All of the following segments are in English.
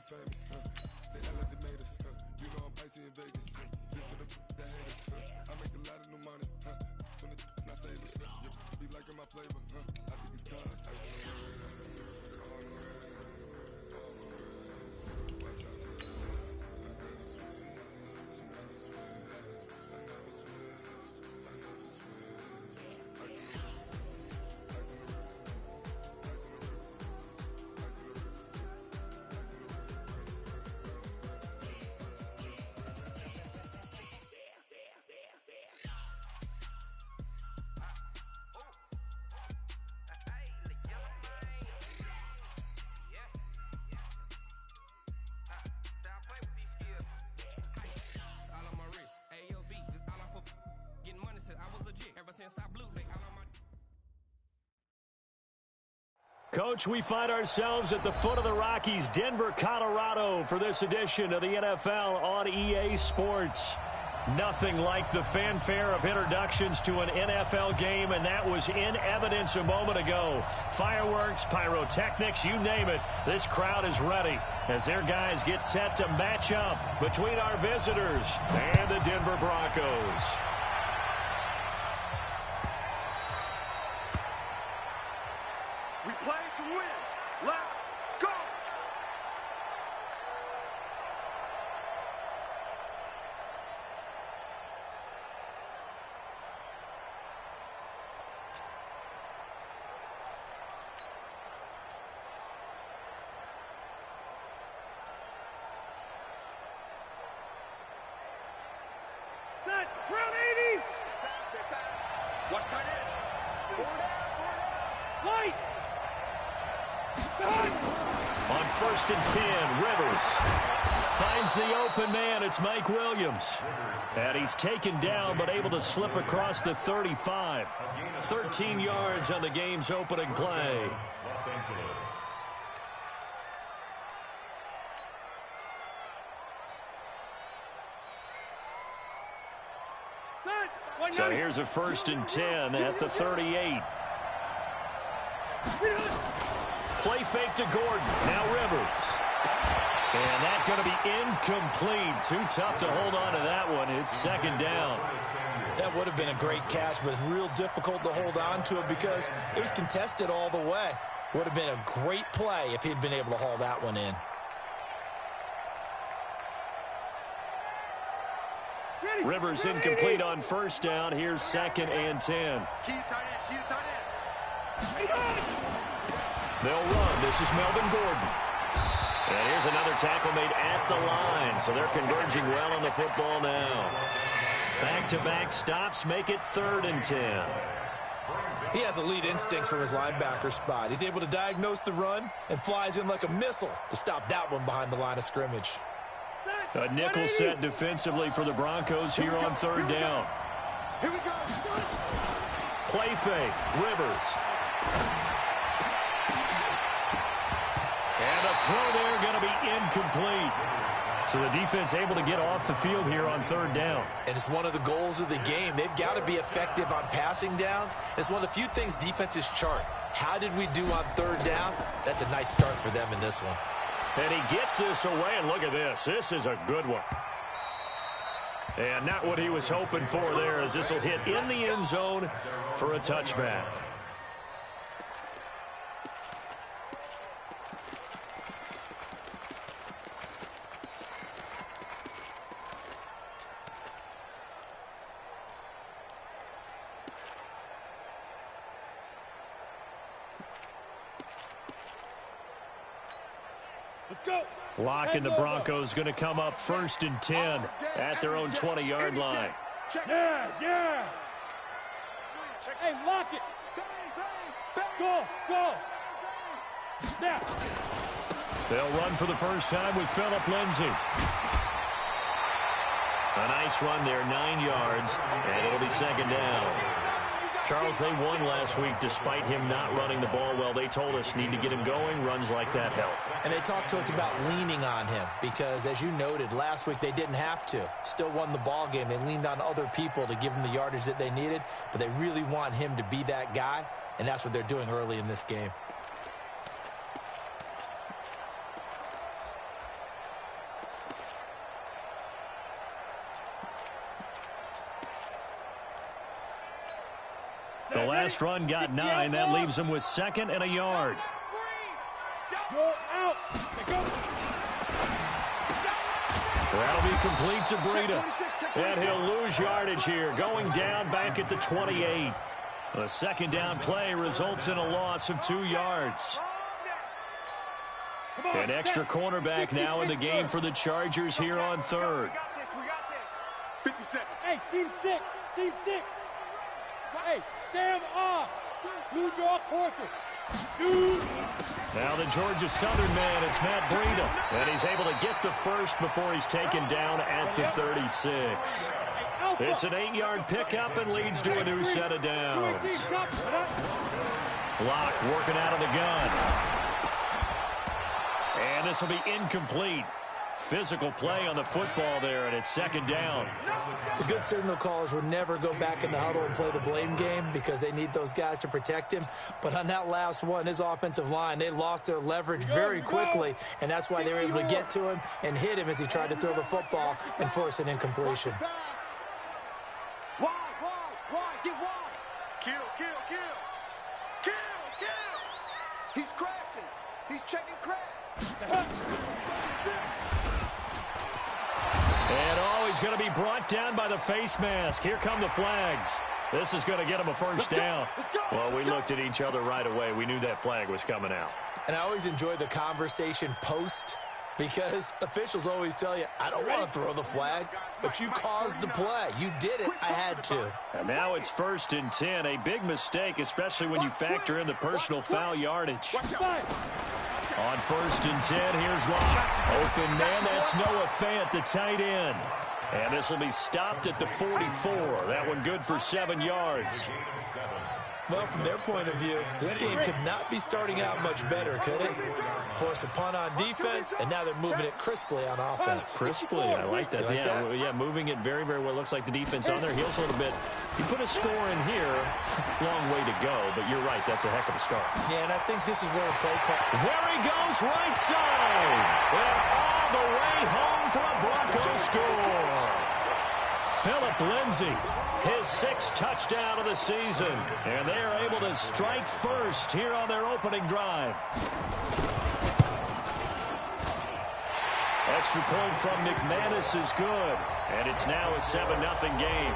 famous, they act like they made us, you know I'm icy in Vegas, this to the haters, I make a lot of new money, when it's not savers, you be liking my flavor, I think it's cause, ice on the red, on the red, watch out for the I never switch, she never switch, I never switch, I never switch, ice on the wrist, ice on the wrist, ice on the wrist, ice on the wrist, ice on the wrist, Coach, we find ourselves at the foot of the Rockies, Denver, Colorado, for this edition of the NFL on EA Sports. Nothing like the fanfare of introductions to an NFL game, and that was in evidence a moment ago. Fireworks, pyrotechnics, you name it. This crowd is ready as their guys get set to match up between our visitors and the Denver Broncos. We play to win. Let's go! Set, round 80! Watch tight end. Four down. Light! On 1st and 10, Rivers finds the open man. It's Mike Williams. And he's taken down but able to slip across the 35. 13 yards on the game's opening play. So here's a 1st and 10 at the 38. Play fake to Gordon. Now Rivers. And that's going to be incomplete. Too tough to hold on to that one. It's 2nd down. That would have been a great catch, but it's real difficult to hold on to it because it was contested all the way. Would have been a great play if he'd been able to haul that one in. Rivers incomplete on 1st down. Here's 2nd and 10. Key tight end. They'll run. This is Melvin Gordon. And here's another tackle made at the line. So they're converging well on the football now. Back-to-back stops make it 3rd and 10. He has elite instincts from his linebacker spot. He's able to diagnose the run and flies in like a missile to stop that one behind the line of scrimmage. A nickel set defensively for the Broncos here on 3rd down. Here we go. Play fake. Rivers. And a throw there going to be incomplete. So the defense able to get off the field here on 3rd down. And it's one of the goals of the game. They've got to be effective on passing downs. It's one of the few things defenses chart. How did we do on 3rd down? That's a nice start for them in this one. And he gets this away, and look at this. This is a good one. And not what he was hoping for there, as this will hit in the end zone for a touchback. Lock and the Broncos going to come up 1st and 10 at their own 20-yard line. Yeah. Hey, lock it. Go. Now. They'll run for the first time with Phillip Lindsay. A nice run there, 9 yards, and it'll be 2nd down. Charles, they won last week despite him not running the ball well. They told us need to get him going. Runs like that help. And they talked to us about leaning on him because, as you noted, last week they didn't have to. Still won the ball game. They leaned on other people to give them the yardage that they needed, but they really want him to be that guy, and that's what they're doing early in this game. The last run got 9. That leaves him with 2nd and a yard. Go out. That'll be complete to Breida. And he'll lose yardage here, going down back at the 28. The second down play results in a loss of 2 yards. An extra cornerback now in the game for the Chargers here on 3rd. 50 seconds. Hey, seam 6. Seam 6. Hey, Sam off. Blue jaw quarter. Shoot. Now the Georgia Southern man, it's Matt Breida. And he's able to get the first before he's taken down at the 36. It's an 8-yard pickup and leads to a new set of downs. Block working out of the gun. And this will be incomplete. Physical play on the football there, and it's 2nd down. The good signal callers would never go back in the huddle and play the blame game because they need those guys to protect him. But on that last one, his offensive line, they lost their leverage very quickly, and that's why they were able to get to him and hit him as he tried to throw the football and force an incompletion. Wide. Get wide. Kill. He's crashing. He's checking crash. And he's going to be brought down by the face mask. Here come the flags. This is going to get him a first down. Well, we looked at each other right away. We knew that flag was coming out. And I always enjoy the conversation post because officials always tell you, I don't want to throw the flag, but you caused the play. You did it. I had to. And now it's 1st and 10. A big mistake, especially when you factor in the personal foul yardage. On 1st and 10, here's Locke. Open man, that's Noah Fant, the tight end. And this will be stopped at the 44. That one good for 7 yards. Well, from their point of view, this game could not be starting out much better, could it? Force a punt on defense, and now they're moving it crisply on offense. Crisply, I like that. Yeah, moving it very, very well. Looks like the defense on their heels a little bit. You put a score in here, long way to go, but you're right, that's a heck of a start. Yeah, and I think this is where the play call. There he goes, right side. And all the way home for a Broncos score. Phillip Lindsay, his 6th touchdown of the season. And they are able to strike first here on their opening drive. Extra point from McManus is good. And it's now a 7-0 game.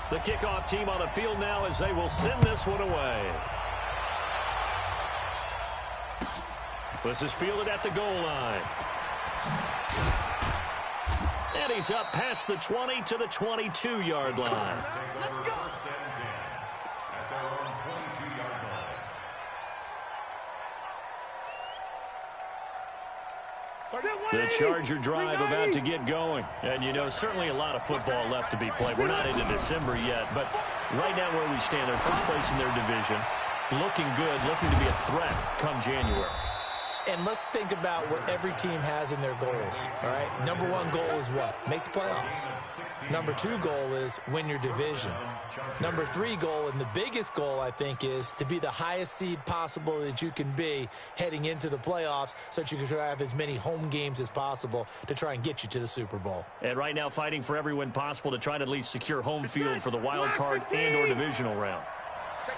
The kickoff team on the field now as they will send this one away. This is fielded at the goal line. And he's up past the 20 to the 22-yard line. The Charger drive about to get going. And, you know, certainly a lot of football left to be played. We're not into December yet, but right now where we stand, they're first place in their division. Looking good, looking to be a threat come January. And let's think about what every team has in their goals, all right? Number 1 goal is what? Make the playoffs. Number 2 goal is win your division. Number 3 goal, and the biggest goal, I think, is to be the highest seed possible that you can be heading into the playoffs so that you can have as many home games as possible to try and get you to the Super Bowl. And right now fighting for every win possible to try to at least secure home field for the wild card and or divisional round.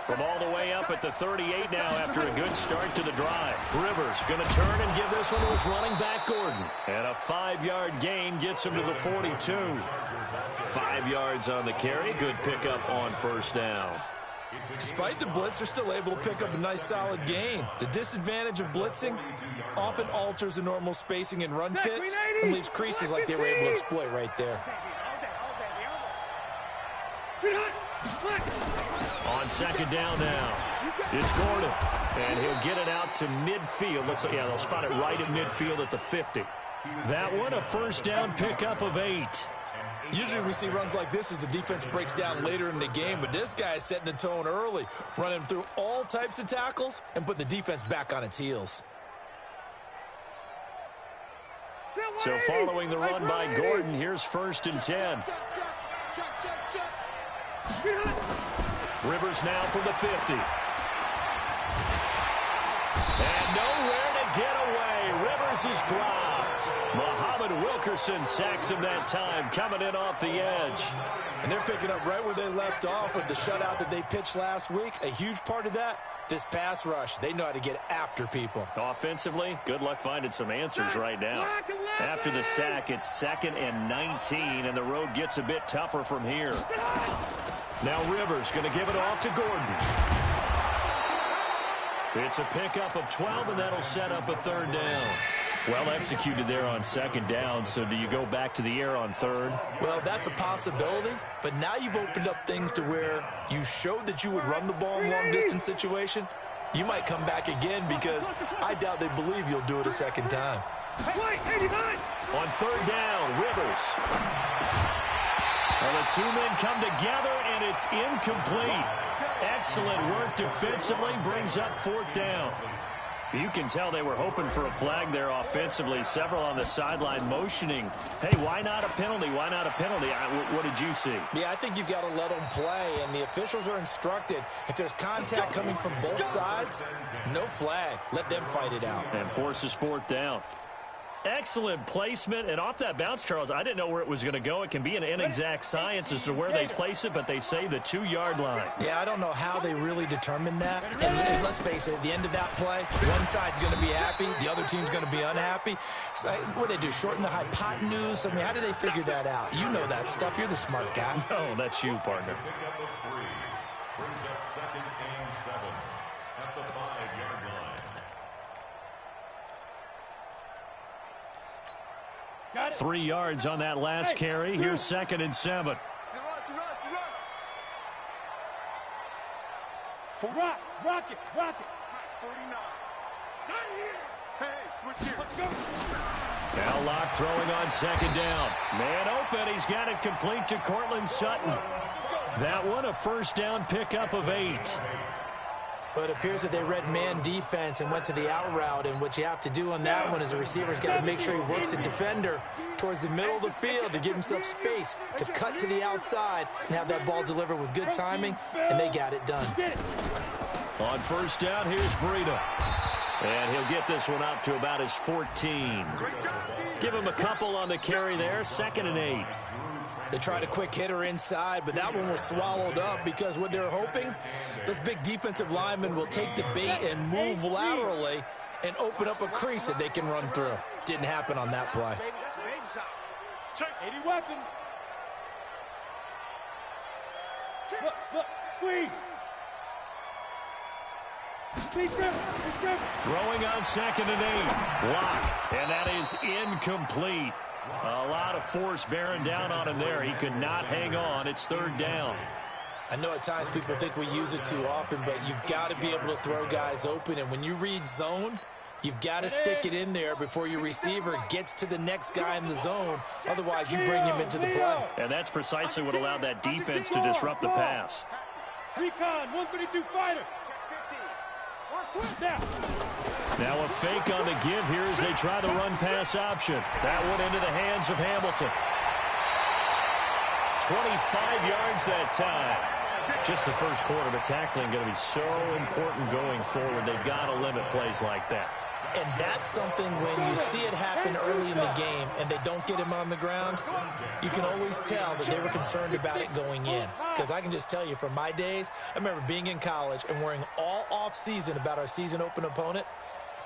From all the way up at the 38 now after a good start to the drive. Rivers going to turn and give this one to his running back, Gordon. And a 5-yard gain gets him to the 42. 5 yards on the carry. Good pickup on first down. Despite the blitz, they're still able to pick up a nice, solid gain. The disadvantage of blitzing often alters the normal spacing and run fits and leaves creases like they were able to exploit right there. On second down now, it's Gordon, and he'll get it out to midfield. Looks like, yeah, they'll spot it right at midfield at the 50. That one, a first down pickup of 8. Usually we see runs like this as the defense breaks down later in the game, but this guy is setting the tone early, running through all types of tackles and put the defense back on its heels. So following the run by Gordon, here's 1st and 10. Rivers now from the 50. And nowhere to get away. Rivers Rivers is dropped. Muhammad Wilkerson sacks him that time, coming in off the edge. And they're picking up right where they left off with the shutout that they pitched last week. A huge part of that, this pass rush. They know how to get after people. Offensively, good luck finding some answers right now. After the sack, it's 2nd and 19, and the road gets a bit tougher from here. Now Rivers going to give it off to Gordon. It's a pickup of 12, and that'll set up a 3rd down. Well executed there on 2nd down, so do you go back to the air on 3rd? Well, that's a possibility, but now you've opened up things to where you showed that you would run the ball in long-distance situation. You might come back again because I doubt they believe you'll do it a 2nd time. On 3rd down, Rivers. Well, the 2 men come together, and it's incomplete. Excellent work defensively, brings up 4th down. You can tell they were hoping for a flag there offensively. Several on the sideline motioning, hey, why not a penalty? Why not a penalty? What did you see? Yeah, I think you've got to let them play, and the officials are instructed. If there's contact coming from both sides, no flag. Let them fight it out. And forces 4th down. Excellent placement, and off that bounce, Charles, I didn't know where it was going to go. It can be an inexact science as to where they place it, but they say the 2-yard line. Yeah, I don't know how they really determined that. And let's face it, at the end of that play, one side's going to be happy, the other team's going to be unhappy. So, what do they do, shorten the hypotenuse? I mean, how do they figure that out? You know that stuff. You're the smart guy. Oh, that's you, partner. Brings up 2nd and 7 at the 5-yard line. Got it. 3 yards on that last carry. Here's 2nd and 7. Rock it. 49. Hey, switch here. Now Locke throwing on 2nd down. Man open. He's got it complete to Cortland Sutton. That one a 1st down pickup of 8. But it appears that they read man defense and went to the out route, and what you have to do on that one is a receiver's got to make sure he works the defender towards the middle of the field to give himself space to cut to the outside and have that ball delivered with good timing, and they got it done. On 1st down, here's Breida. And he'll get this one up to about his 14. Give him a couple on the carry there, 2nd and 8. They tried a quick hitter inside, but that one was swallowed up because what they're hoping, this big defensive lineman will take the bait and move laterally and open up a crease that they can run through. Didn't happen on that play. 80 weapon. Look, squeeze. Throwing on 2nd and 8. Block, and that is incomplete. A lot of force bearing down on him there. He could not hang on. It's 3rd down. I know at times people think we use it too often, but you've got to be able to throw guys open. And when you read zone, you've got to stick it in there before your receiver gets to the next guy in the zone. Otherwise, you bring him into the play. And that's precisely what allowed that defense to disrupt the pass. Recon, 132 fighter. Now a fake on the give here as they try the run-pass option. That one into the hands of Hamilton. 25 yards that time. Just the first quarter, but tackling going to be so important going forward. They've got to limit plays like that. And that's something when you see it happen early in the game and they don't get him on the ground, you can always tell that they were concerned about it going in. Because I can just tell you from my days, I remember being in college and worrying all off-season about our season open opponent,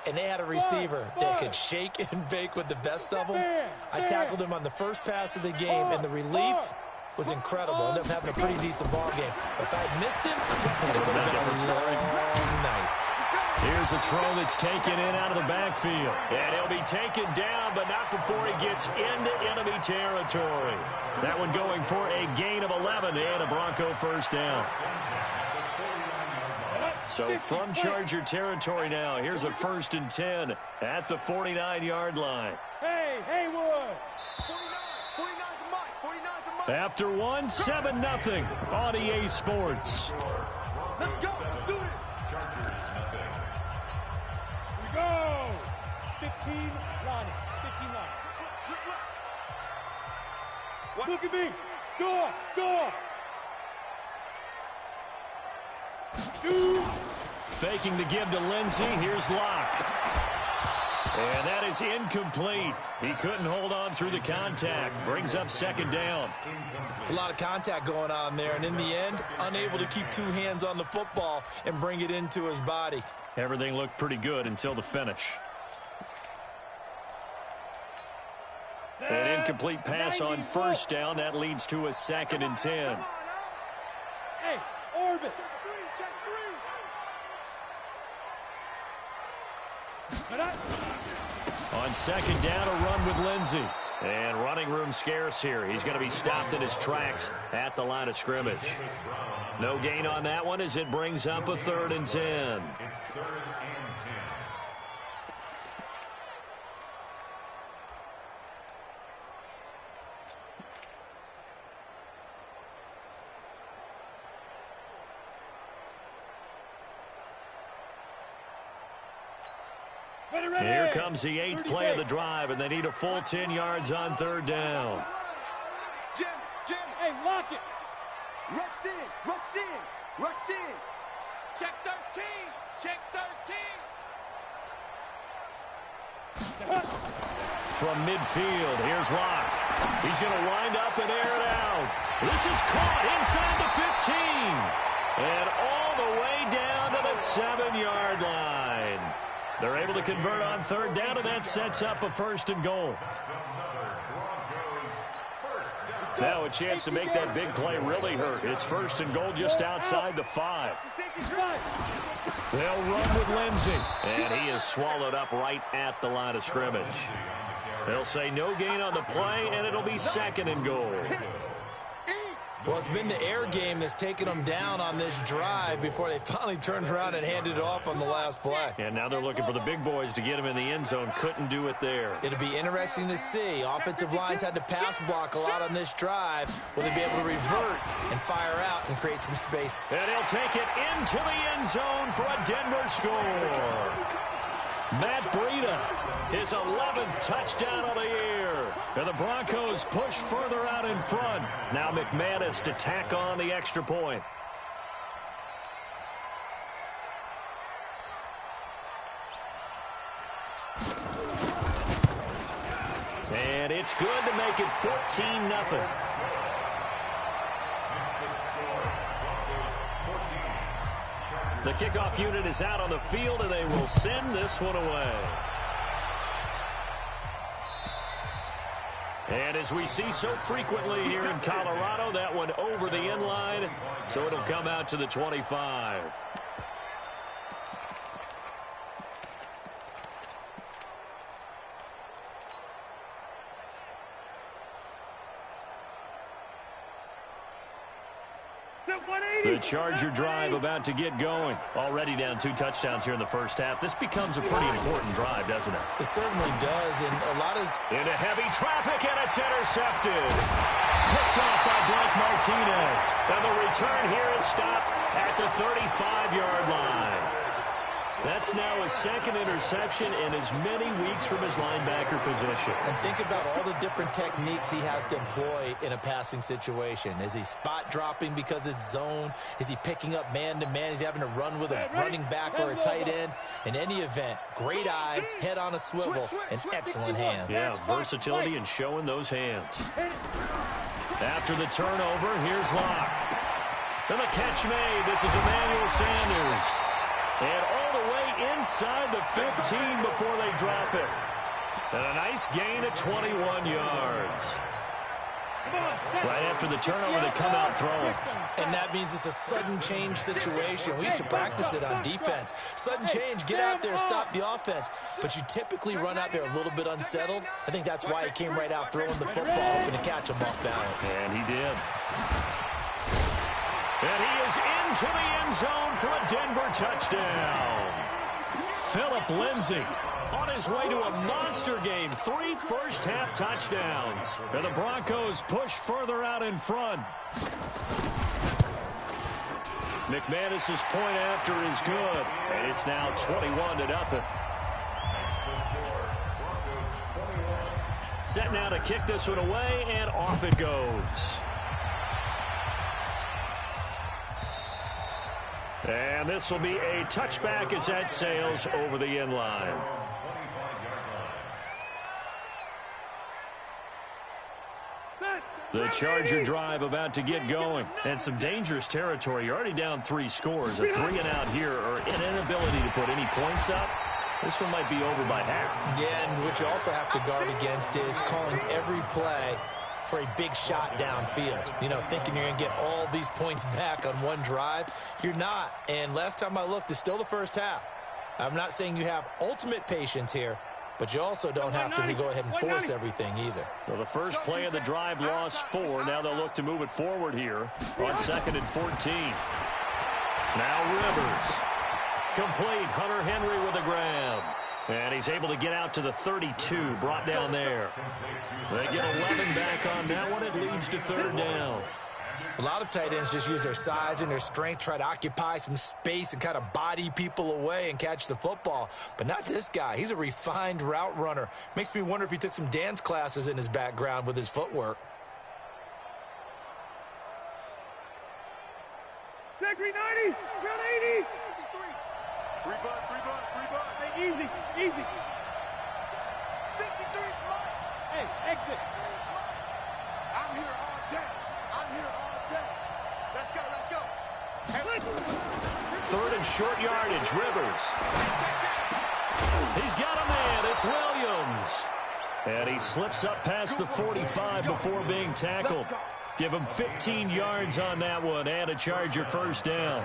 and they had a receiver that could shake and bake with the best of them. I tackled him on the first pass of the game, and the relief was incredible. Ended up having a pretty decent ball game. But if I had missed him, it would have been a long night. Here's a throw that's taken in out of the backfield. And he'll be taken down, but not before he gets into enemy territory. That one going for a gain of 11 and a Bronco 1st down. So from Charger territory now, here's a 1st and 10 at the 49-yard line. Hey, Haywood. 49 to Mike. 49 to Mike. After one, 7-0 on EA Sports. Let's go. Let's do this. Go! 15 line. 15 line. What? Look at me. Door. Shoot. Faking the give to Lindsey. Here's Locke. And that is incomplete. He couldn't hold on through the contact. Brings up second down. It's a lot of contact going on there, and in the end, unable to keep two hands on the football and bring it into his body. Everything looked pretty good until the finish. An incomplete pass on first down. That leads to a 2nd and 10. Hey, orbit. Check three. On second down, a run with Lindsey. And running room scarce here. He's going to be stopped in his tracks at the line of scrimmage. No gain on that one as it brings up a 3rd and 10. It's 3rd and 10. Here comes the 8th play of the drive, and they need a full 10 yards on 3rd down. Jim, Hey, lock it. rush in. Check 13. Check 13. From midfield, here's Locke. He's going to wind up and air it out. This is caught inside the 15. And all the way down to the 7-yard line. They're able to convert on 3rd down, and that sets up a 1st and goal. Now a chance to make that big play really hurt. It's 1st and goal just outside the 5. They'll run with Lindsey, and he is swallowed up right at the line of scrimmage. They'll say no gain on the play, and it'll be 2nd and goal. Well, it's been the air game that's taken them down on this drive before they finally turned around and handed it off on the last play. And now they're looking for the big boys to get him in the end zone. Couldn't do it there. It'll be interesting to see. Offensive lines had to pass block a lot on this drive. Will they be able to revert and fire out and create some space? And he'll take it into the end zone for a Denver score. Matt Breida, his 11th touchdown of the year. And the Broncos push further out in front. Now McManus to tack on the extra point. And it's good to make it 14-0. The kickoff unit is out on the field, and they will send this one away. And as we see so frequently here in Colorado, that one over the end line, so it'll come out to the 25. The Charger drive about to get going. Already down 2 touchdowns here in the first half. This becomes a pretty important drive, doesn't it? It certainly does, and a lot of... Into heavy traffic, and it's intercepted. Picked off by Blake Martinez. And the return here is stopped at the 35-yard line. That's now his 2nd interception in as many weeks from his linebacker position. And think about all the different techniques he has to employ in a passing situation. Is he spot dropping because it's zone? Is he picking up man-to-man? Is he having to run with a running back or a tight end? In any event, great eyes, head on a swivel, and excellent hands. Yeah, versatility and showing those hands. After the turnover, here's Locke. And the catch made. This is Emmanuel Sanders. And all the way inside the 15 before they drop it. And a nice gain of 21 yards. Right after the turnover, they come out throwing. And that means it's a sudden change situation. We used to practice it on defense. Sudden change, get out there, stop the offense. But you typically run out there a little bit unsettled. I think that's why he came right out throwing the football, hoping to catch him off balance. And he did. And he is into the end zone for a Denver touchdown. Phillip Lindsay on his way to a monster game. 3 first-half touchdowns. And the Broncos push further out in front. McManus's point after is good. And it's now 21-0. Set now to kick this one away, and off it goes. And this will be a touchback as that sails over the end line. The Charger drive about to get going. And some dangerous territory. You're already down 3 scores. A 3 and out here, or an inability to put any points up. This one might be over by half. Yeah, and what you also have to guard against is calling every play for a big shot downfield. You know, thinking you're going to get all these points back on one drive. You're not. And last time I looked, it's still the first half. I'm not saying you have ultimate patience here, but you also don't have to go ahead and force everything either. Well, the first play of the drive lost 4. Now they'll look to move it forward here on 2nd and 14. Now Rivers. Complete. Hunter Henry with a grab. And he's able to get out to the 32, brought down there. They get 11 back on that one. It leads to 3rd down. A lot of tight ends just use their size and their strength, try to occupy some space and kind of body people away and catch the football. But not this guy. He's a refined route runner. Makes me wonder if he took some dance classes in his background with his footwork. Check 390, round 80. 3 bucks. Hey, easy. 53 smart. Hey, exit. I'm here all day. Let's go. Hey, 3rd and short yardage. Rivers. He's got a man. It's Williams. And he slips up past the 45 before being tackled. Give him 15 yards on that one and a Charger 1st down.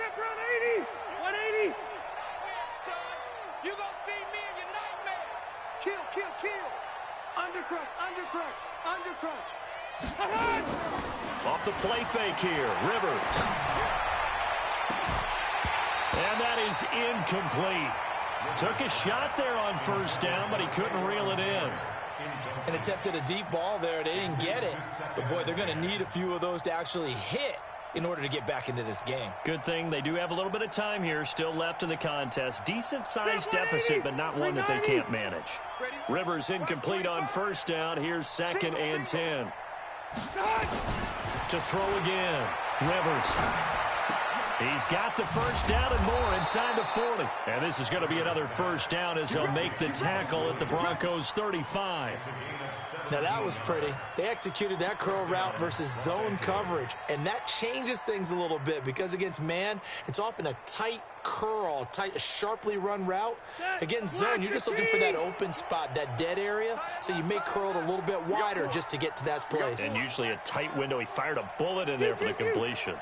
check round 80, 180. You gonna see me in your nightmares. Kill. Undercrush. Off the play fake here. Rivers. And that is incomplete. Took a shot there on 1st down, but he couldn't reel it in. And attempted a deep ball there. They didn't get it. But, boy, they're going to need a few of those to actually hit in order to get back into this game. Good thing they do have a little bit of time here still left in the contest. Decent-sized deficit, but not one that they can't manage. Rivers incomplete on 1st down. Here's 2nd and 10. To throw again. Rivers. He's got the 1st down and more inside the 40. And this is going to be another 1st down as they'll make the tackle at the Broncos' 35. Now, that was pretty. They executed that curl route versus zone coverage, and that changes things a little bit because against man, it's often a tight curl, a sharply run route. Against zone, you're just looking for that open spot, that dead area, so you may curl it a little bit wider just to get to that place. And usually a tight window. He fired a bullet in there for the completion.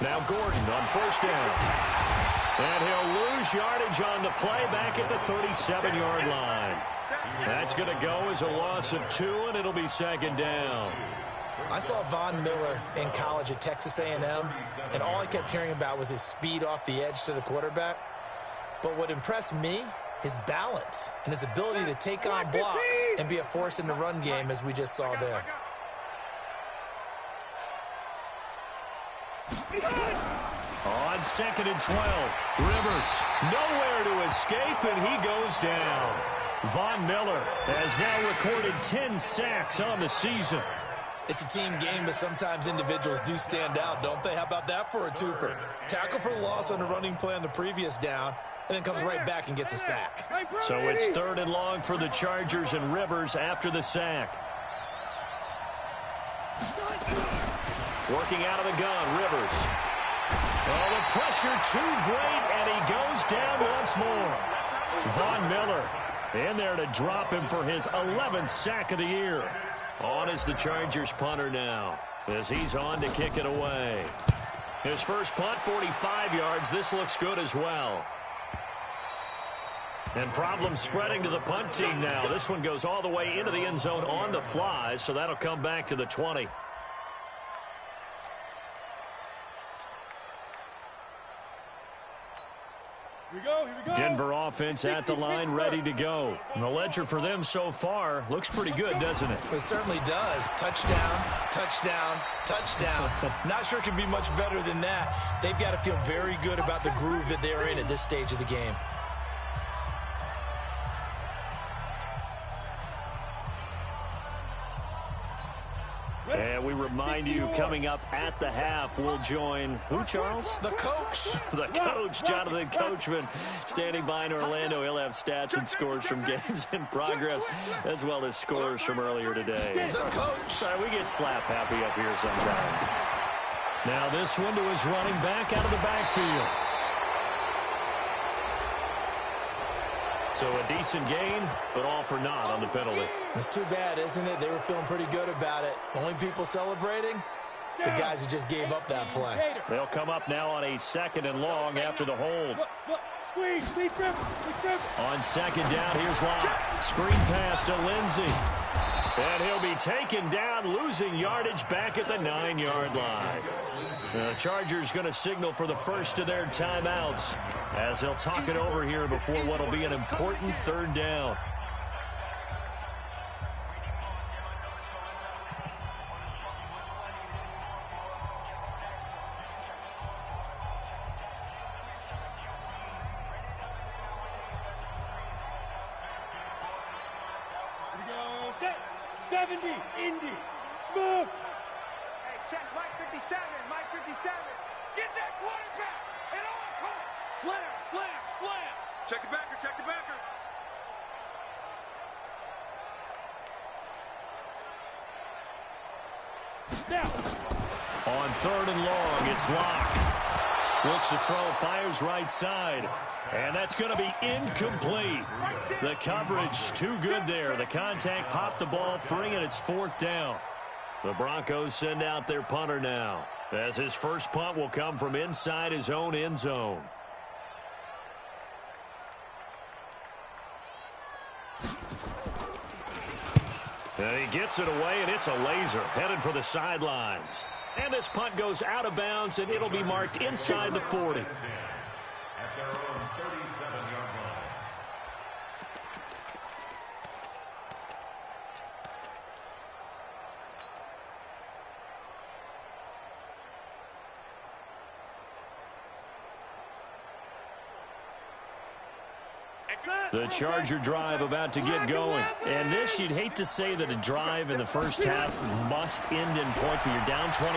Now Gordon on 1st down. And he'll lose yardage on the play back at the 37-yard line. That's going to go as a loss of 2, and it'll be 2nd down. I saw Von Miller in college at Texas A&M, and all I kept hearing about was his speed off the edge to the quarterback. But what impressed me, his balance and his ability to take on blocks and be a force in the run game, as we just saw there. On 2nd and 12, Rivers nowhere to escape, and he goes down. Von Miller has now recorded 10 sacks on the season. It's a team game, but sometimes individuals do stand out, don't they? How about that for a twofer? Tackle for loss on the running play on the previous down, and then comes right back and gets a sack. So it's 3rd and long for the Chargers, and Rivers after the sack. Working out of the gun, Rivers. Oh, the pressure too great, and he goes down once more. Von Miller in there to drop him for his 11th sack of the year. On is the Chargers punter now as he's on to kick it away. His first punt, 45 yards. This looks good as well. And problems spreading to the punt team now. This one goes all the way into the end zone on the fly, so that'll come back to the 20. Here we go. Denver offense at the line, ready to go. And the ledger for them so far looks pretty good, doesn't it? It certainly does. Touchdown, touchdown, touchdown. Not sure it can be much better than that. They've got to feel very good about the groove that they're in at this stage of the game. And we remind you, coming up at the half, we'll join who, Charles? The coach. The coach, Jonathan Coachman, standing by in Orlando. He'll have stats and scores from games in progress, as well as scores from earlier today. The coach. Sorry, we get slap happy up here sometimes. Now this one to his running back out of the backfield. So a decent gain, but all for naught on the penalty. It's too bad, isn't it? They were feeling pretty good about it. Only people celebrating, the guys who just gave up that play. They'll come up now on a 2nd and long after the hold. Squeeze, On 2nd down, here's Locke. Screen pass to Lindsey. And he'll be taken down, losing yardage back at the 9-yard line. The Chargers going to signal for the first of their timeouts as they'll talk it over here before what will be an important 3rd down. Set. 70, Indy. Smoke. Hey, check Mike 57. Mike 57. Get that quarterback at all costs. Slam, slam, slam. Check the backer, check the backer. Now. On 3rd and long, it's Locke. Looks to throw, fires right side. And that's going to be incomplete. The coverage too good there. The contact popped the ball free, and it's 4th down. The Broncos send out their punter now, as his first punt will come from inside his own end zone. And he gets it away, and it's a laser headed for the sidelines. And this punt goes out of bounds, and it'll be marked inside the 40. At their own 37-yard line. The Charger drive about to get going. And this, you'd hate to say that a drive in the first half must end in points, but you're down 21-0.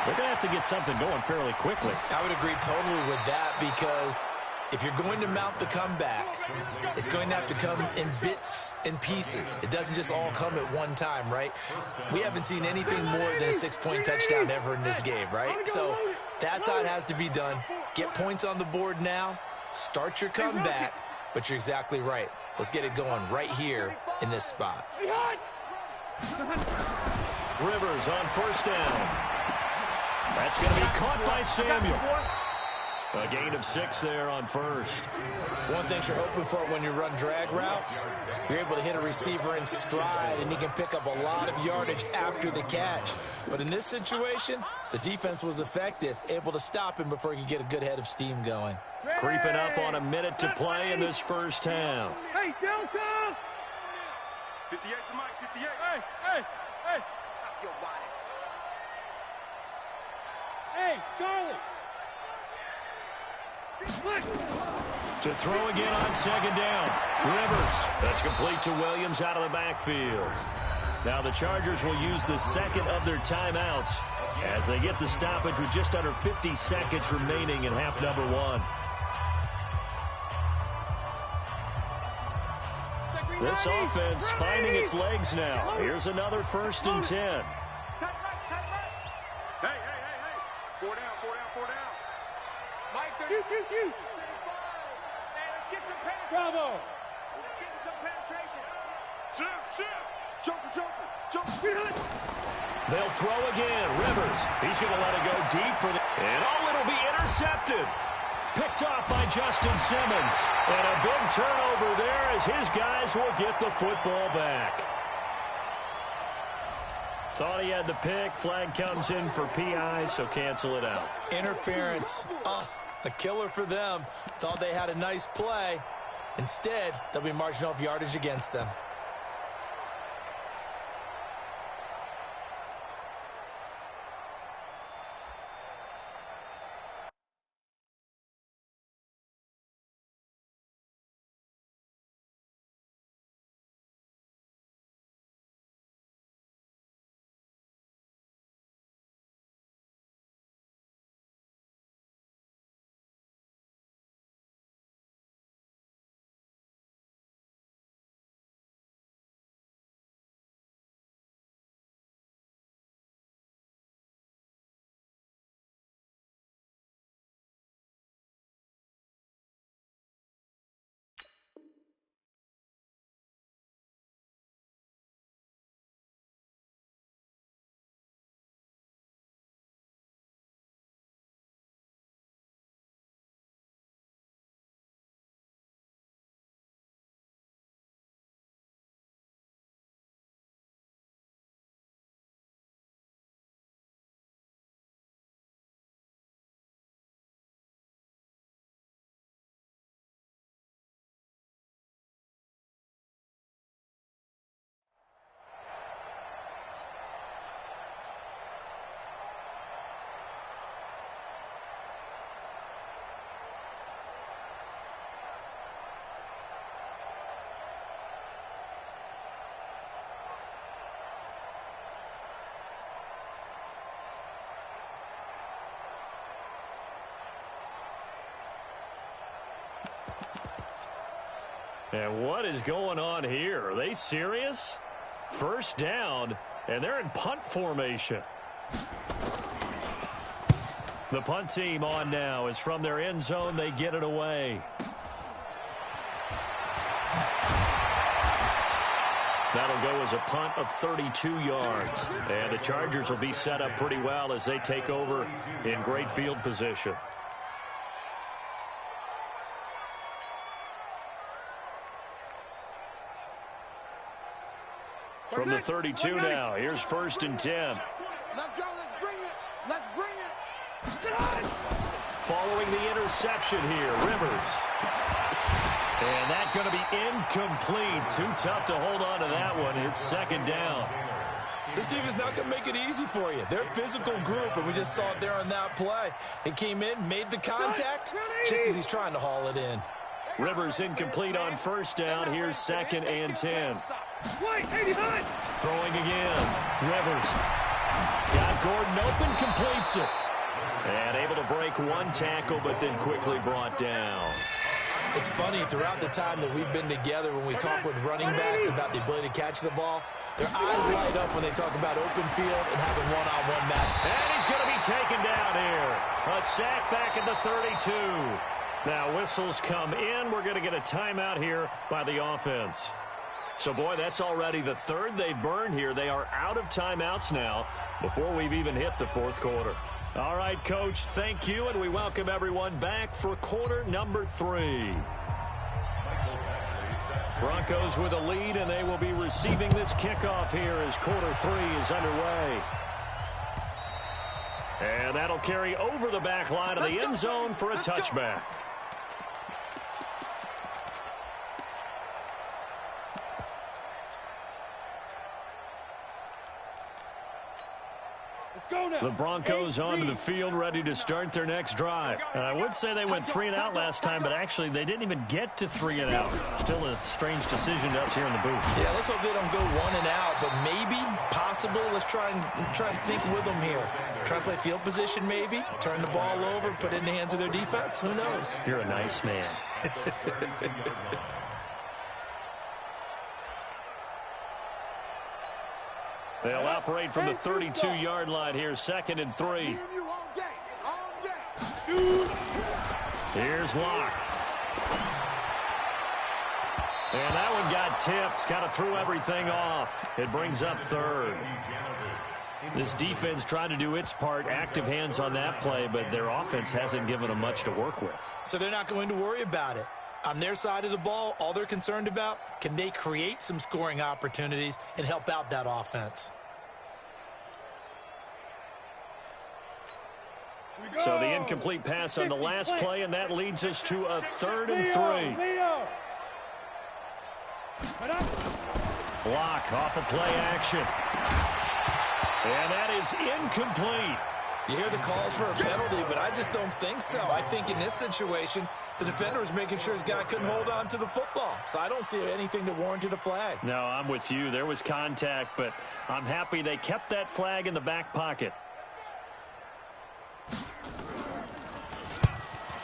They're going to have to get something going fairly quickly. I would agree totally with that, because if you're going to mount the comeback, it's going to have to come in bits and pieces. It doesn't just all come at one time, right? We haven't seen anything more than a 6-point touchdown ever in this game, right? So that's how it has to be done. Get points on the board now. Start your comeback. But you're exactly right. Let's get it going right here in this spot. Rivers on 1st down. That's going to be caught by Samuel. A gain of 6 there on 1st. One thing you're hoping for when you run drag routes, you're able to hit a receiver in stride, and he can pick up a lot of yardage after the catch. But in this situation, the defense was effective, able to stop him before he could get a good head of steam going. Creeping up on a minute to play in this first half. Hey, Delta! 58 for Mike, 58. Hey! Stop your body. Hey, Charlie! To throw again on 2nd down. Rivers. That's complete to Williams out of the backfield. Now the Chargers will use the 2nd of their timeouts as they get the stoppage with just under 50 seconds remaining in half number 1. This offense finding its legs now. Here's another 1st and 10. Tight right. Hey. 4 down. Mike 30. Hey, let's get some penetration. Bravo! Let's get some penetration. Shift. Joker. They'll throw again. Rivers. He's going to let it go deep for the... And it'll be intercepted. Picked off by Justin Simmons. And a big turnover there as his guys will get the football back. Thought he had the pick. Flag comes in for PI, so cancel it out. Interference. A killer for them. Thought they had a nice play. Instead, they'll be marching off yardage against them. And what is going on here? Are they serious? First down, and they're in punt formation. The punt team on now is from their end zone. They get it away. That'll go as a punt of 32 yards. And the Chargers will be set up pretty well as they take over in great field position. From the 32 now, here's 1st and 10. Let's go. Let's bring it. Let's bring it. Following the interception here, Rivers. And that's going to be incomplete. Too tough to hold on to that one. It's 2nd down. This team is not going to make it easy for you. They're a physical group, and we just saw it there on that play. He came in, made the contact, just as he's trying to haul it in. Rivers incomplete on 1st down. Here's 2nd and 10. Throwing again. Rivers. Got Gordon open, completes it. And able to break one tackle, but then quickly brought down. It's funny, throughout the time that we've been together, when we talk with running backs about the ability to catch the ball, their eyes light up when they talk about open field and having one-on-one match. And he's going to be taken down here. A sack back at the 32. Now whistles come in. We're going to get a timeout here by the offense. So, boy, that's already the 3rd they burned here. They are out of timeouts now before we've even hit the 4th quarter. All right, Coach, thank you, and we welcome everyone back for quarter number 3. Broncos with a lead, and they will be receiving this kickoff here as quarter 3 is underway. And that'll carry over the back line of the end zone for a touchback. The Broncos onto the field, ready to start their next drive. And I would say they went 3 and out last time, but actually they didn't even get to 3 and out. Still a strange decision to us here in the booth. Yeah, let's hope they don't go 1 and out, but maybe, possibly, let's try and think with them here. Try and play field position maybe, turn the ball over, put it in the hands of their defense. Who knows? You're a nice man. They'll operate from the 32-yard line here, 2nd and 3. Here's Locke. And that one got tipped, kind of threw everything off. It brings up 3rd. This defense trying to do its part, active hands on that play, but their offense hasn't given them much to work with. So they're not going to worry about it. On their side of the ball, all they're concerned about, can they create some scoring opportunities and help out that offense? So the incomplete pass on the last play, and that leads us to a 3rd and 3. Block off of play action. And that is incomplete. You hear the calls for a penalty, but I just don't think so. I think in this situation, the defender was making sure his guy couldn't hold on to the football. So I don't see anything that warranted a flag. No, I'm with you. There was contact, but I'm happy they kept that flag in the back pocket.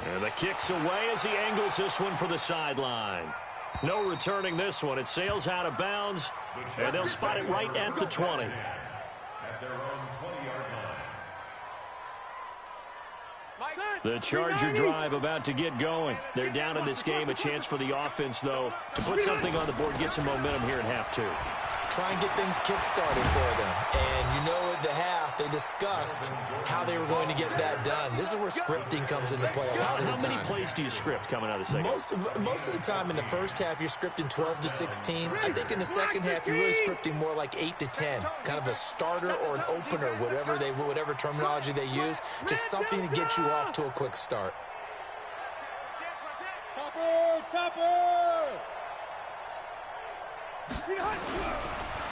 And the kick's away as he angles this one for the sideline. No returning this one. It sails out of bounds, and they'll spot it right at the 20. At their own 20-yard line. The Charger drive about to get going. They're down in this game. A chance for the offense, though, to put something on the board, get some momentum here in half 2. Try and get things kick-started for them. And you know at the half, they discussed how they were going to get that done. This is where scripting comes into play a lot of the time. How many plays do you script coming out of the second? Most of the time in the first half, you're scripting 12 to 16. I think in the second half, you're really scripting more like 8 to 10. Kind of a starter or an opener, whatever terminology they use. Just something to get you off to a quick start. Topper!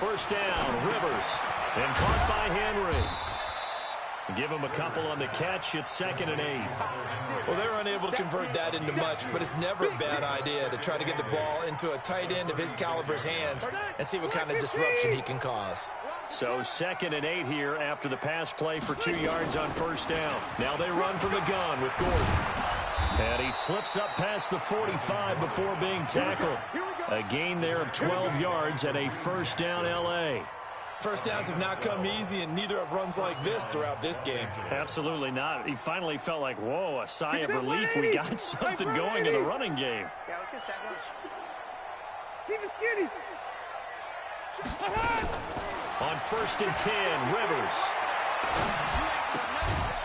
First down, Rivers. And caught by Henry. Give him a couple on the catch. It's 2nd and 8. Well, they're unable to convert that into much, but it's never a bad idea to try to get the ball into a tight end of his caliber's hands and see what kind of disruption he can cause. So 2nd and 8 here after the pass play for 2 yards on first down. Now they run from the gun with Gordon. And he slips up past the 45 before being tackled. A gain there of 12 yards and a first down L.A. First downs have not come easy, and neither have runs like this throughout this game. Absolutely not. He finally felt like, whoa, a sigh of relief. We got something going in the running game. Yeah, let's get sack lunch. Keep it skinny. On 1st and 10, Rivers.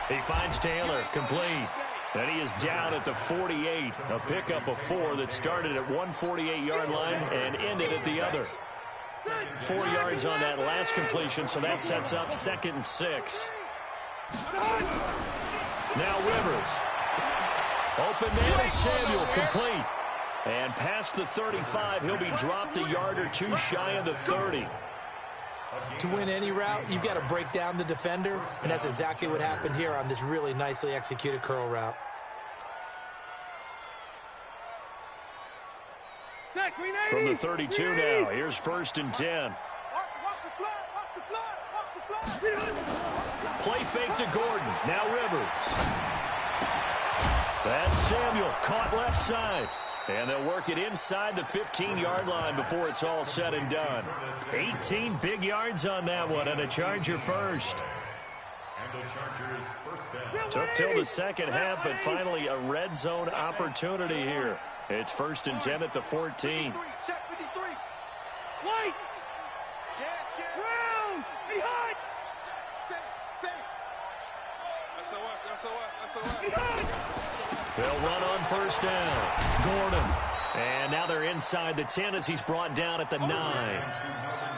He finds Taylor, complete. And he is down at the 48. A pickup of 4 that started at 148-yard line and ended at the other. 4 yards on that last completion, so that sets up 2nd and 6. Now Rivers. Open man is Samuel, complete. And past the 35, he'll be dropped a yard or 2 shy of the 30. To win any route, you've got to break down the defender, and that's exactly what happened here on this really nicely executed curl route. From the 32 now, here's 1st and 10. Play fake to Gordon. Now Rivers. That's Samuel, caught left side. And they'll work it inside the 15-yard line before it's all said and done. 18 big yards on that one, and a Charger first. And the Chargers first down. Took till the second half, but finally a red zone opportunity here. It's 1st and 10 at the 14. Check 53. White. Check. Brown. Behind. Safe. SOS. Behind. They'll run on 1st down. Gordon. And now they're inside the 10 as he's brought down at the 9.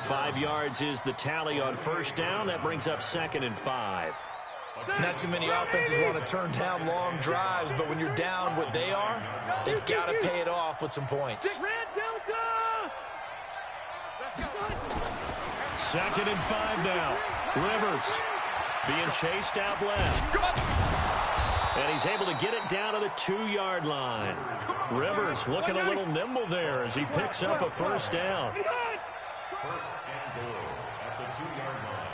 5 yards is the tally on 1st down. That brings up 2nd and 5. Not too many offenses want to turn down long drives, but when you're down what they are, they've got to pay it off with some points. Red Delta. Let's go. 2nd and 5 now. Rivers being chased out left. And he's able to get it down to the 2-yard line. Rivers looking a little nimble there as he picks up a 1st down. 1st and goal at the 2-yard line.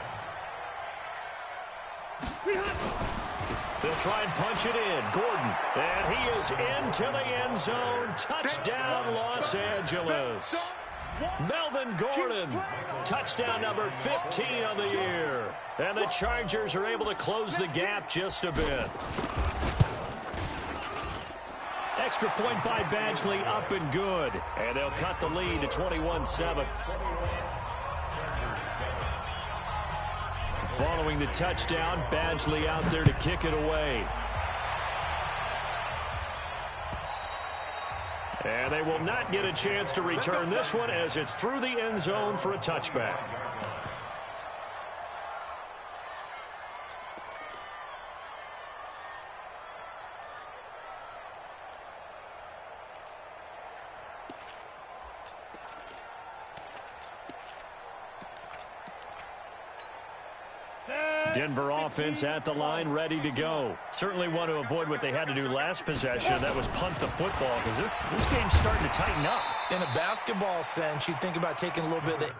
They'll try and punch it in. Gordon. And he is into the end zone. Touchdown, Los Angeles. Melvin Gordon. Touchdown number 15 of the year. And the Chargers are able to close the gap just a bit. Extra point by Badgley, up and good. And they'll cut the lead to 21-7. Following the touchdown, Badgley out there to kick it away. And they will not get a chance to return this one as it's through the end zone for a touchback. Denver offense at the line, ready to go. Certainly want to avoid what they had to do last possession. That was punt the football, because this game's starting to tighten up. In a basketball sense, you think about taking a little bit of the...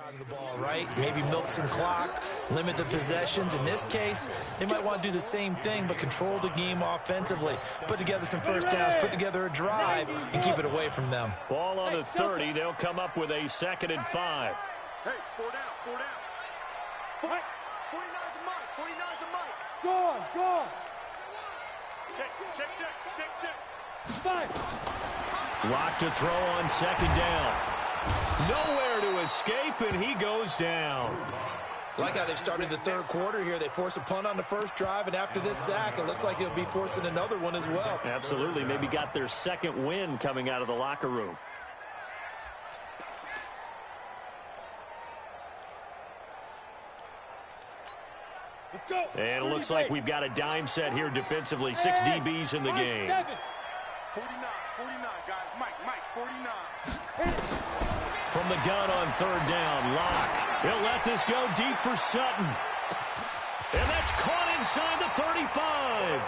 out of the ball, right? Maybe milk some clock, limit the possessions. In this case, they might want to do the same thing, but control the game offensively. Put together some 1st downs, put together a drive, and keep it away from them. Ball on the 30. They'll come up with a 2nd and 5. Hey, 4 down. 49's the mic. 49's the mic. Go on. Check. 5. Lock to throw on 2nd down. Nowhere to escape, and he goes down. Like how they started the third quarter here. They force a punt on the first drive, and after this sack, it looks like they'll be forcing another one as well. Absolutely. Maybe got their second win coming out of the locker room. Let's go. And it looks like we've got a dime set here defensively. 6 DBs in the game. 49, 49, guys. Mike, 49. From the gun on third down, Locke. He'll let this go deep for Sutton. And that's caught inside the 35.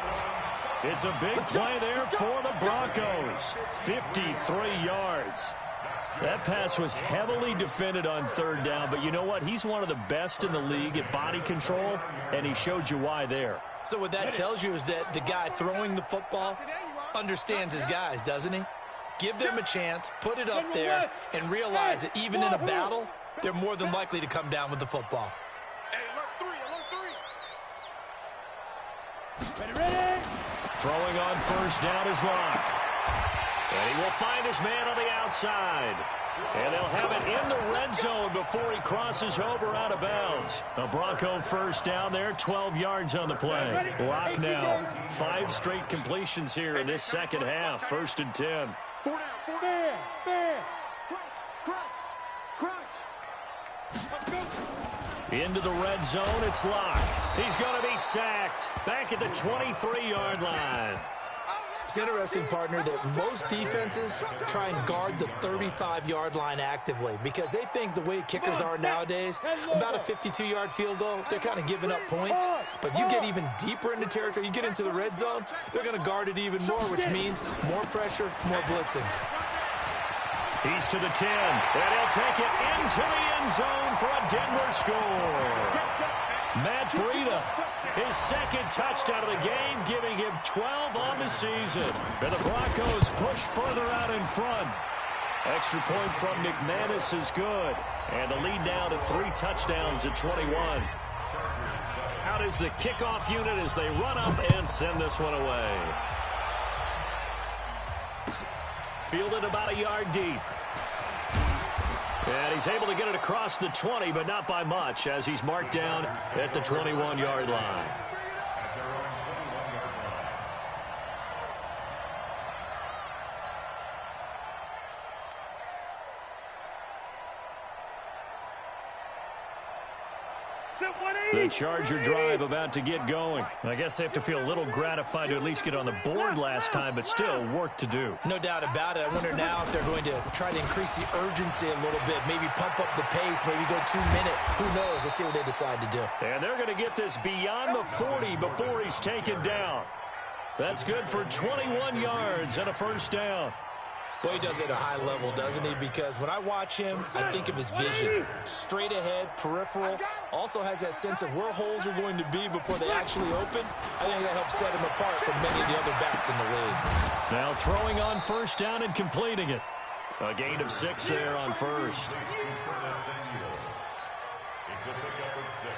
It's a big play there for the Broncos. 53 yards. That pass was heavily defended on third down, but you know what? He's one of the best in the league at body control, and he showed you why there. So what that tells you is that the guy throwing the football understands his guys, doesn't he? Give them a chance, put it up there, and realize that even in a battle, they're more than likely to come down with the football. Hey, alert 3, alert 3. Ready. Throwing on first down is Locke. And he will find his man on the outside. And they'll have it in the red zone before he crosses over out of bounds. A Bronco first down there, 12 yards on the play. Locke now, 5 straight completions here in this second half. 1st and 10. 4 down, 4 down. Fair. Crunch. Into the red zone, it's Locke. He's going to be sacked. Back at the 23-yard line. It's interesting, partner, that most defenses try and guard the 35-yard line actively because they think the way kickers are nowadays, about a 52-yard field goal, they're kind of giving up points. But you get even deeper into territory, you get into the red zone, they're going to guard it even more, which means more pressure, more blitzing. He's to the 10, and he'll take it into the end zone for a Denver score. Matt Breida, his second touchdown of the game, giving him 12 on the season. And the Broncos push further out in front. Extra point from McManus is good. And the lead now to 3 touchdowns at 21. Out is the kickoff unit as they run up and send this one away. Fielded about a yard deep. And he's able to get it across the 20, but not by much, as he's marked down at the 21-yard line. The Charger drive about to get going. I guess they have to feel a little gratified to at least get on the board last time, but still work to do. No doubt about it. I wonder now if they're going to try to increase the urgency a little bit, maybe pump up the pace, maybe go 2-minute. Who knows? Let's see what they decide to do. And they're going to get this beyond the 40 before he's taken down. That's good for 21 yards and a first down. Boy, he does it at a high level, doesn't he? Because when I watch him, I think of his vision. Straight ahead, peripheral. Also has that sense of where holes are going to be before they actually open. I think that helps set him apart from many of the other backs in the league. Now throwing on first down and completing it. A gain of 6 there on first. It's a pickup of 6.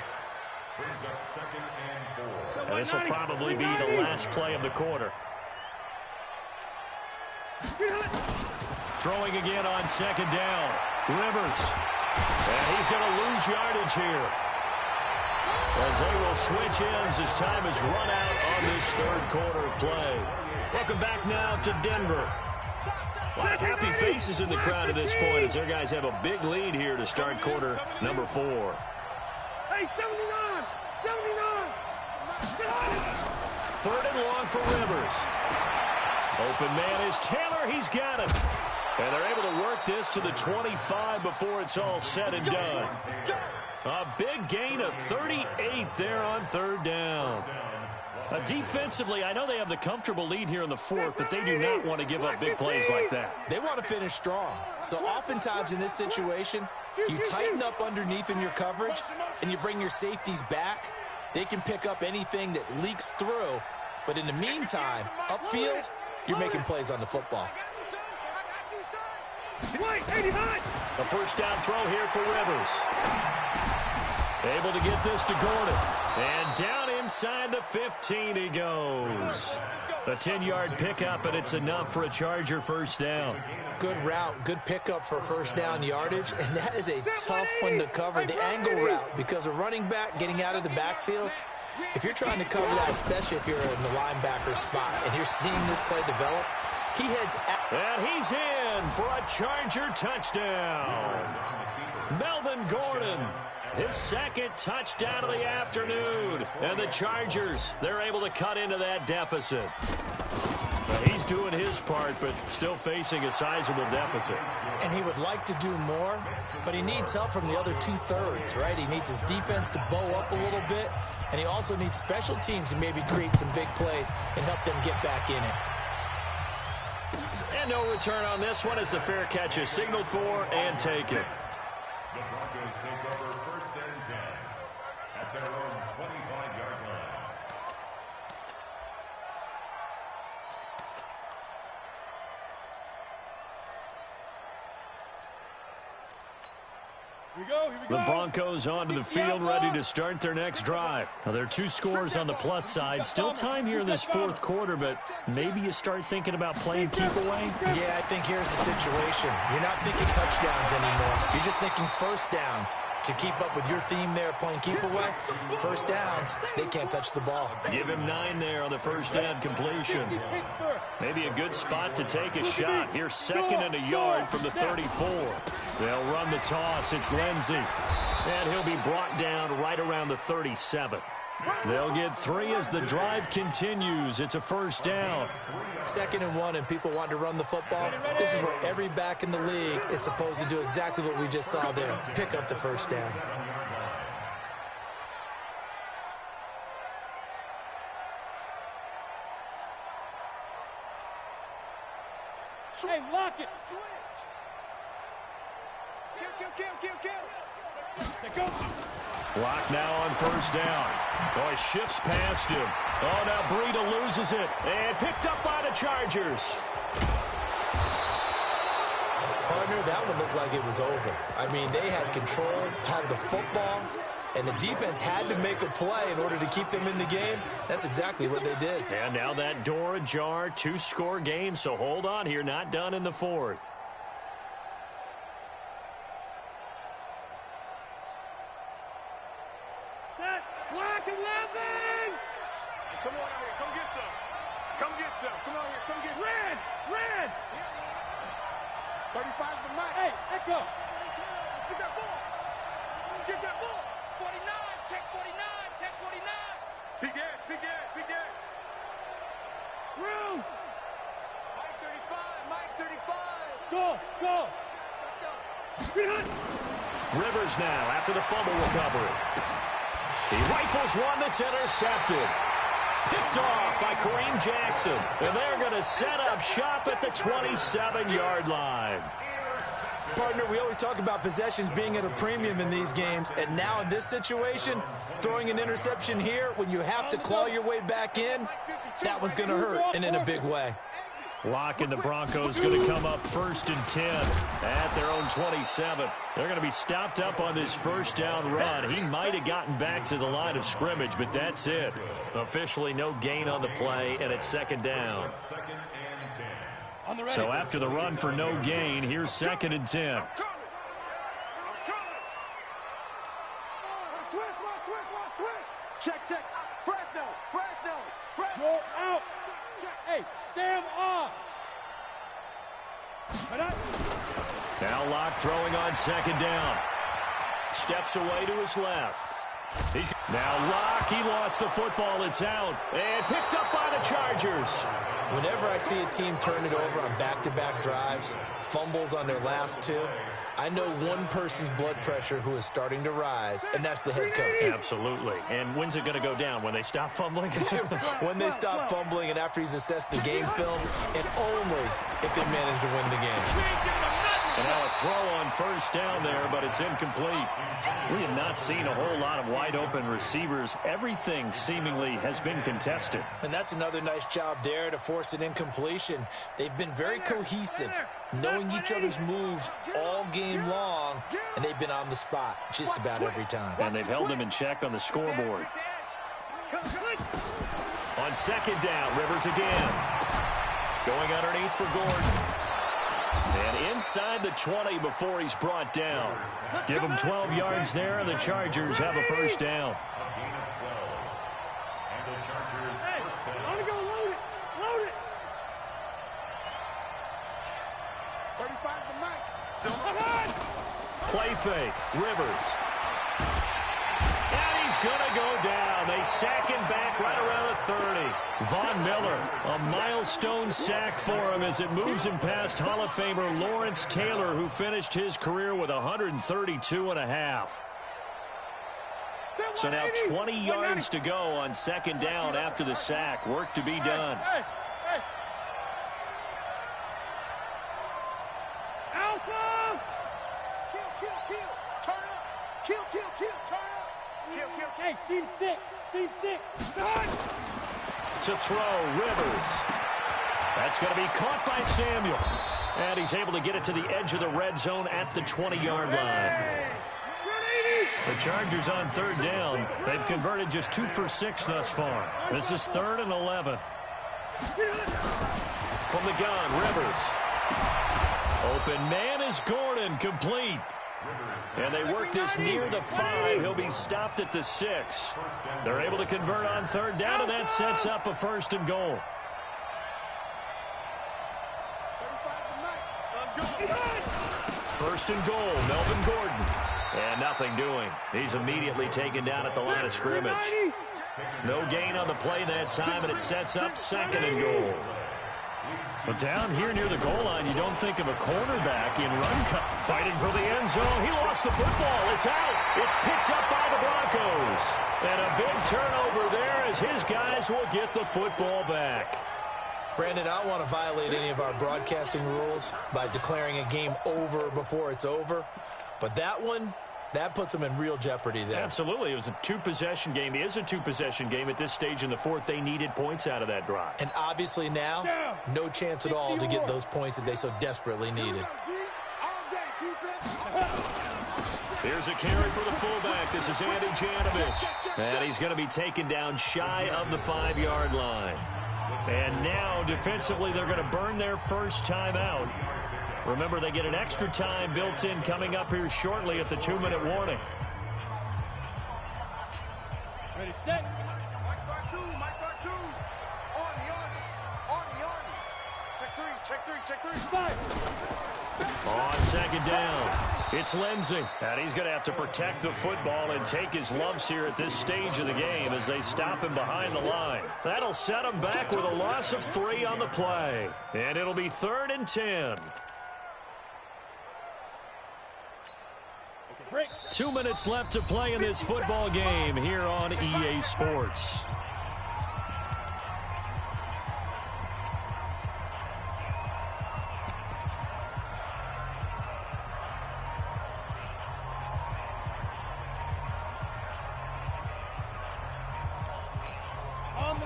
Brings up 2nd and 4. And this will probably be the last play of the quarter. Throwing again on 2nd down. Rivers. And he's going to lose yardage here, as they will switch ends as time is run out on this 3rd quarter of play. Welcome back now to Denver. A lot of happy faces in the crowd at this point as their guys have a big lead here to start quarter number 4. Hey, 79! 79! 3rd and long for Rivers. Open man is Taylor. He's got it. And they're able to work this to the 25 before it's all said and done. A big gain of 38 there on 3rd down. Defensively, I know they have the comfortable lead here in the 4th, but they do not want to give up big plays like that. They want to finish strong. So oftentimes in this situation, you tighten up underneath in your coverage, and you bring your safeties back. They can pick up anything that leaks through. But in the meantime, upfield, you're making plays on the football. A first down throw here for Rivers. Able to get this to Gordon. And down inside the 15 he goes. A 10-yard pickup, and it's enough for a Charger first down. Good route, good pickup for first down yardage, and that is a tough one to cover. The angle route, because a running back getting out of the backfield, if you're trying to cover that, especially if you're in the linebacker spot, and you're seeing this play develop, he heads out. And he's in for a Charger touchdown. Melvin Gordon, his second touchdown of the afternoon. And the Chargers, they're able to cut into that deficit. He's doing his part, but still facing a sizable deficit. And he would like to do more, but he needs help from the other two-thirds, right? He needs his defense to bow up a little bit, and he also needs special teams to maybe create some big plays and help them get back in it. And no return on this one as the fair catch is signaled for and taken. The Broncos take over first and 10 at their own 25-yard line. Here we go, here we go. The Broncos onto the field, ready to start their next drive. Now, there are 2 scores on the plus side. Still time here in this fourth quarter, but maybe you start thinking about playing keep away? Yeah, I think here's the situation. You're not thinking touchdowns anymore. You're just thinking first downs. To keep up with your theme there, playing keep away, first downs, they can't touch the ball. Give him 9 there on the first down completion. Maybe a good spot to take a shot. Here's second and a yard from the 34. They'll run the toss. It's Lindsey. And he'll be brought down right around the 37. They'll get 3 as the drive continues. It's a first down. 2nd and 1, and people want to run the football. This is where every back in the league is supposed to do exactly what we just saw there. Pick up the first down. Hey, lock it. Kill. Block now on first down. Boy, shifts past him. Oh, now Breida loses it. And picked up by the Chargers. Partner, that one looked like it was over. I mean, they had control, had the football, and the defense had to make a play in order to keep them in the game. That's exactly what they did. And now that door ajar, 2-score game, so hold on here, not done in the fourth. Block 11! Come on out here. Come get some. Come get some. Come on here. Come get some. Red! 35's the mic. Hey, Echo! Get that ball. Get that ball. 49. Check 49. Check 49. Big Ed. Through! Mike 35. Mike 35. Go! Let's go. Rivers now after the fumble recovery. He rifles one that's intercepted. Picked off by Kareem Jackson. And they're going to set up shop at the 27-yard line. Partner, we always talk about possessions being at a premium in these games, and now in this situation, throwing an interception here when you have to claw your way back in, that one's going to hurt, and in a big way. Locke and the Broncos going to come up 1st and 10 at their own 27. They're going to be stopped up on this first down run. He might have gotten back to the line of scrimmage, but that's it. Officially no gain on the play, and it's 2nd down. So after the run for no gain, here's 2nd and 10. Check. Fresno. Go out! Hey, Sam off! Now Locke throwing on 2nd down. Steps away to his left. Now Locke, he lost the football. It's out. And picked up by the Chargers. Whenever I see a team turn it over on back-to-back drives, fumbles on their last 2, I know one person's blood pressure who is starting to rise, and that's the head coach. Absolutely. And when's it going to go down? When they stop fumbling? When they stop fumbling and after he's assessed the game film, and only if they manage to win the game. And now a throw on first down there, but it's incomplete. We have not seen a whole lot of wide-open receivers. Everything seemingly has been contested. And that's another nice job there to force an incompletion. They've been very cohesive, knowing each other's moves all game long, and they've been on the spot just about every time. And they've held them in check on the scoreboard. On second down, Rivers again. Going underneath for Gordon. And inside the 20 before he's brought down. Give him 12 yards there, and the Chargers have a first down. A gain of 12. And the Chargers first down. I'm going to go load it. Load it. 35's the mic. Play fake. Rivers. And he's going to go down. They sack him back right around the 30. Von Miller, a milestone sack for him as it moves him past Hall of Famer Lawrence Taylor, who finished his career with 132.5. So now 20 yards to go on second down after the sack. Work to be done. Alpha! Kill. Turn up. Kill. Turn up. Kill. Hey, seam six. To throw, Rivers. That's going to be caught by Samuel. And he's able to get it to the edge of the red zone at the 20-yard line. The Chargers on third down. They've converted just 2 for 6 thus far. This is 3rd and 11. From the gun, Rivers. Open man is Gordon, complete. And they work this near the 5. He'll be stopped at the 6. They're able to convert on third down, and that sets up a 1st and goal. 35's the mic. Let's go. 1st and goal, Melvin Gordon. And nothing doing. He's immediately taken down at the line of scrimmage. No gain on the play that time, and it sets up 2nd and goal. But down here near the goal line, you don't think of a cornerback in run cut. Fighting for the end zone. He lost the football. It's out. It's picked up by the Broncos. And a big turnover there as his guys will get the football back. Brandon, I don't want to violate any of our broadcasting rules by declaring a game over before it's over. But that one, that puts them in real jeopardy there. Absolutely. It was a 2-possession game. It is a 2-possession game at this stage in the 4th. They needed points out of that drive. And obviously now, no chance at all to get those points that they so desperately needed. Here's a carry for the fullback. This is Andy Janovich. And he's going to be taken down shy of the 5-yard line. And now, defensively, they're going to burn their first timeout. Remember, they get an extra time built in coming up here shortly at the 2-minute warning. Ready, set. Mike Bartu. Arnie. Check three. 5. On second down, it's Lindsey. And he's going to have to protect the football and take his lumps here at this stage of the game as they stop him behind the line. That'll set him back with a loss of 3 on the play. And it'll be 3rd and 10. 2 minutes left to play in this football game here on EA Sports.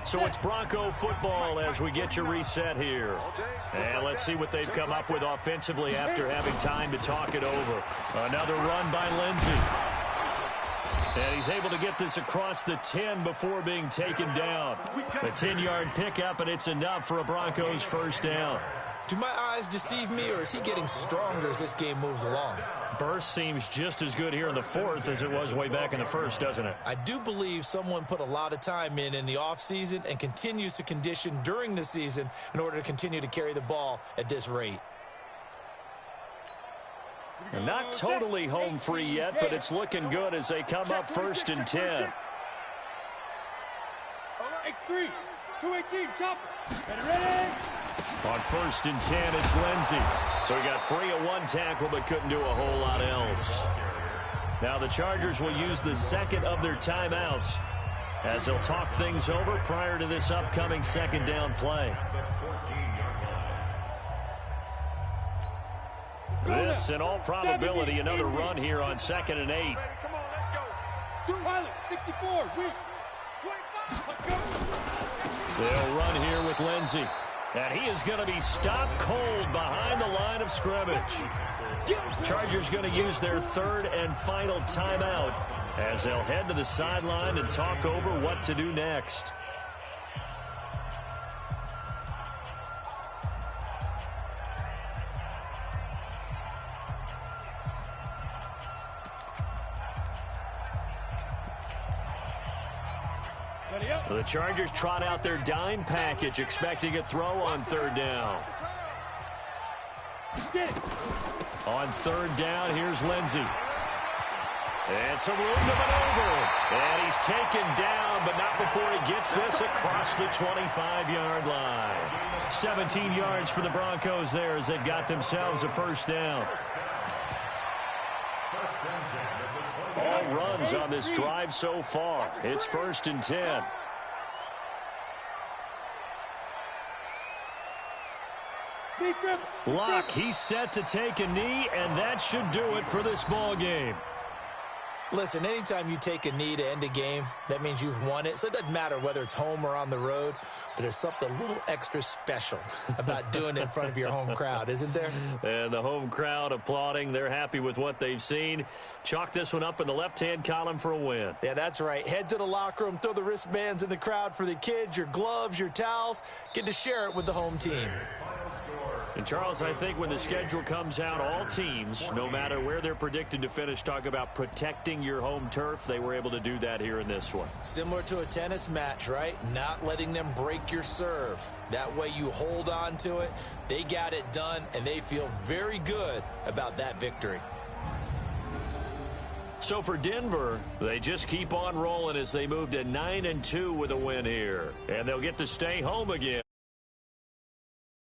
So it's Bronco football as we get your reset here. And let's see what they've come up with offensively after having time to talk it over. Another run by Lindsey. And he's able to get this across the 10 before being taken down. A 10-yard pickup, and it's enough for a Broncos first down. Do my eyes deceive me, or is he getting stronger as this game moves along? Burst seems just as good here in the 4th as it was way back in the 1st, doesn't it? I do believe someone put a lot of time in the offseason and continues to condition during the season in order to continue to carry the ball at this rate. And not totally home free yet, but it's looking good as they come up 1st and 10. X3, 218, chopper. Ready. On 1st and 10, it's Lindsey. So he got free of 1 tackle, but couldn't do a whole lot else. Now the Chargers will use the 2nd of their timeouts as they'll talk things over prior to this upcoming 2nd down play. This, in all probability, another run here on 2nd and 8. Come on, let's go. Pilot, 64, weak. 25, They'll run here with Lindsey. And he is going to be stopped cold behind the line of scrimmage. Chargers going to use their 3rd and final timeout as they'll head to the sideline and talk over what to do next. The Chargers trot out their dime package, expecting a throw on third down. On third down, here's Lindsey. And some room to maneuver. And he's taken down, but not before he gets this across the 25-yard line. 17 yards for the Broncos there as they've got themselves a first down. All runs on this drive so far. It's 1st and 10. Luck, he's set to take a knee, and that should do it for this ball game. Listen, anytime you take a knee to end a game, that means you've won it. So it doesn't matter whether it's home or on the road, but there's something a little extra special about doing it in front of your home crowd, isn't there? And the home crowd applauding. They're happy with what they've seen. Chalk this one up in the left-hand column for a win. Yeah, that's right. Head to the locker room, throw the wristbands in the crowd for the kids, your gloves, your towels. Get to share it with the home team. And, Charles, I think when the schedule comes out, all teams, no matter where they're predicted to finish, talk about protecting your home turf. They were able to do that here in this one. Similar to a tennis match, right? Not letting them break your serve. That way you hold on to it. They got it done, and they feel very good about that victory. So for Denver, they just keep on rolling as they move to 9-2 with a win here. And they'll get to stay home again.